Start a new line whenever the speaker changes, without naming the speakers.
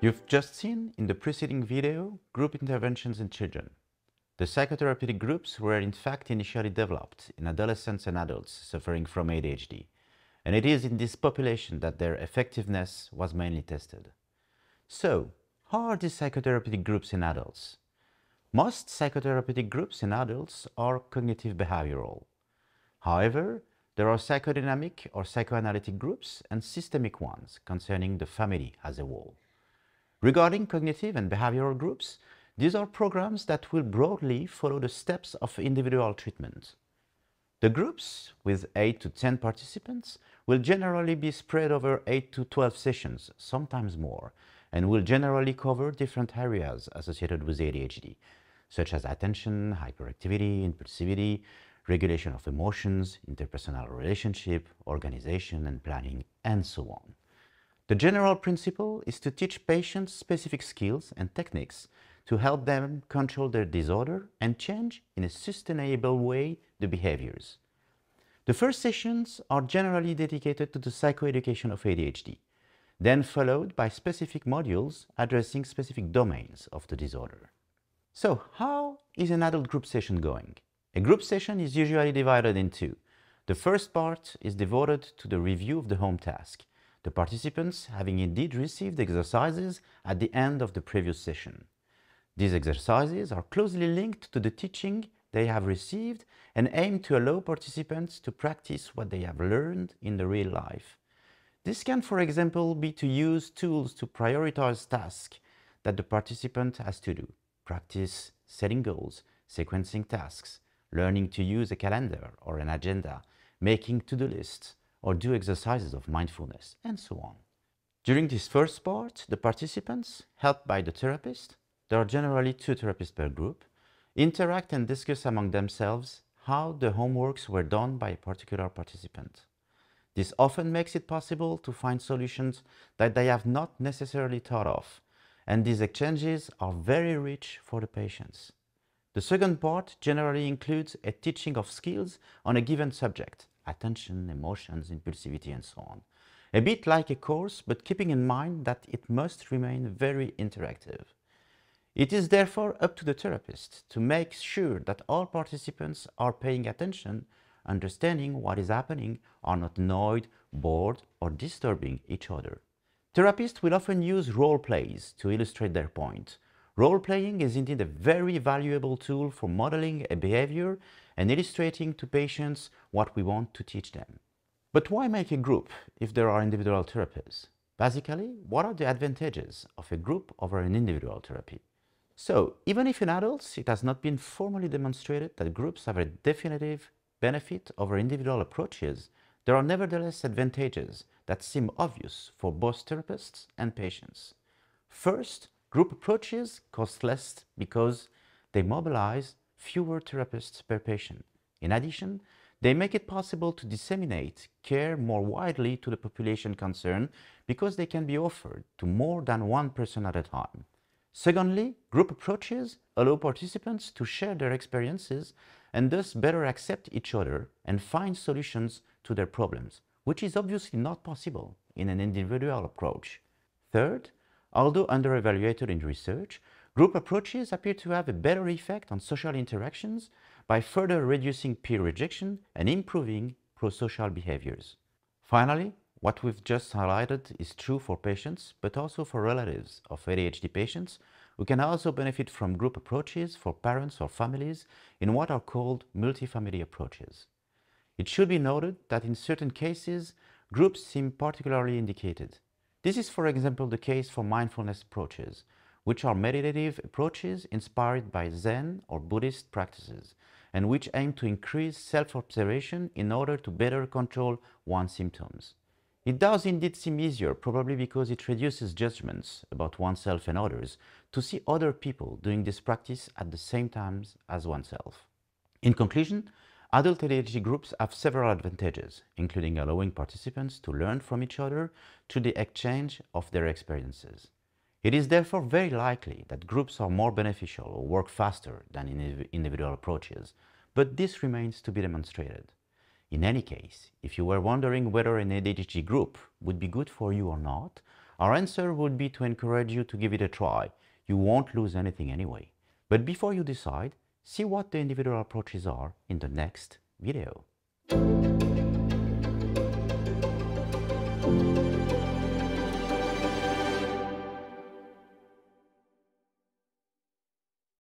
You've just seen in the preceding video group interventions in children. The psychotherapeutic groups were in fact initially developed in adolescents and adults suffering from ADHD, and it is in this population that their effectiveness was mainly tested. So, how are these psychotherapeutic groups in adults? Most psychotherapeutic groups in adults are cognitive behavioral. However, there are psychodynamic or psychoanalytic groups and systemic ones concerning the family as a whole. Regarding cognitive and behavioral groups, these are programs that will broadly follow the steps of individual treatment. The groups, with 8 to 10 participants, will generally be spread over 8 to 12 sessions, sometimes more, and will generally cover different areas associated with ADHD, such as attention, hyperactivity, impulsivity, regulation of emotions, interpersonal relationship, organization and planning, and so on. The general principle is to teach patients specific skills and techniques to help them control their disorder and change in a sustainable way the behaviors. The first sessions are generally dedicated to the psychoeducation of ADHD, then followed by specific modules addressing specific domains of the disorder. So, how is an adult group session going? A group session is usually divided in two. The first part is devoted to the review of the home task, the participants having indeed received exercises at the end of the previous session. These exercises are closely linked to the teaching they have received and aim to allow participants to practice what they have learned in the real life. This can, for example, be to use tools to prioritize tasks that the participant has to do, practice setting goals, sequencing tasks, learning to use a calendar or an agenda, making to-do lists, or do exercises of mindfulness, and so on. During this first part, the participants, helped by the therapist, there are generally 2 therapists per group, interact and discuss among themselves how the homeworks were done by a particular participant. This often makes it possible to find solutions that they have not necessarily thought of, and these exchanges are very rich for the patients. The second part generally includes a teaching of skills on a given subject, attention, emotions, impulsivity, and so on. A bit like a course, but keeping in mind that it must remain very interactive. It is therefore up to the therapist to make sure that all participants are paying attention, understanding what is happening, are not annoyed, bored, or disturbing each other. Therapists will often use role plays to illustrate their point. Role-playing is indeed a very valuable tool for modeling a behavior and illustrating to patients what we want to teach them. But why make a group if there are individual therapies? Basically, what are the advantages of a group over an individual therapy? So, even if in adults it has not been formally demonstrated that groups have a definitive benefit over individual approaches, there are nevertheless advantages that seem obvious for both therapists and patients. First, group approaches cost less because they mobilize fewer therapists per patient. In addition, they make it possible to disseminate care more widely to the population concerned because they can be offered to more than one person at a time. Secondly, group approaches allow participants to share their experiences and thus better accept each other and find solutions to their problems, which is obviously not possible in an individual approach. Third, although under-evaluated in research, group approaches appear to have a better effect on social interactions by further reducing peer rejection and improving prosocial behaviors. Finally, what we've just highlighted is true for patients, but also for relatives of ADHD patients who can also benefit from group approaches for parents or families in what are called multifamily approaches. It should be noted that in certain cases, groups seem particularly indicated. This is, for example, the case for mindfulness approaches, which are meditative approaches inspired by Zen or Buddhist practices, and which aim to increase self-observation in order to better control one's symptoms. It does indeed seem easier, probably because it reduces judgments about oneself and others, to see other people doing this practice at the same time as oneself. In conclusion, adult ADHD groups have several advantages, including allowing participants to learn from each other through the exchange of their experiences. It is therefore very likely that groups are more beneficial or work faster than individual approaches, but this remains to be demonstrated. In any case, if you were wondering whether an ADHD group would be good for you or not, Our answer would be to encourage you to give it a try. You won't lose anything anyway. But before you decide, see what the individual approaches are in the next video.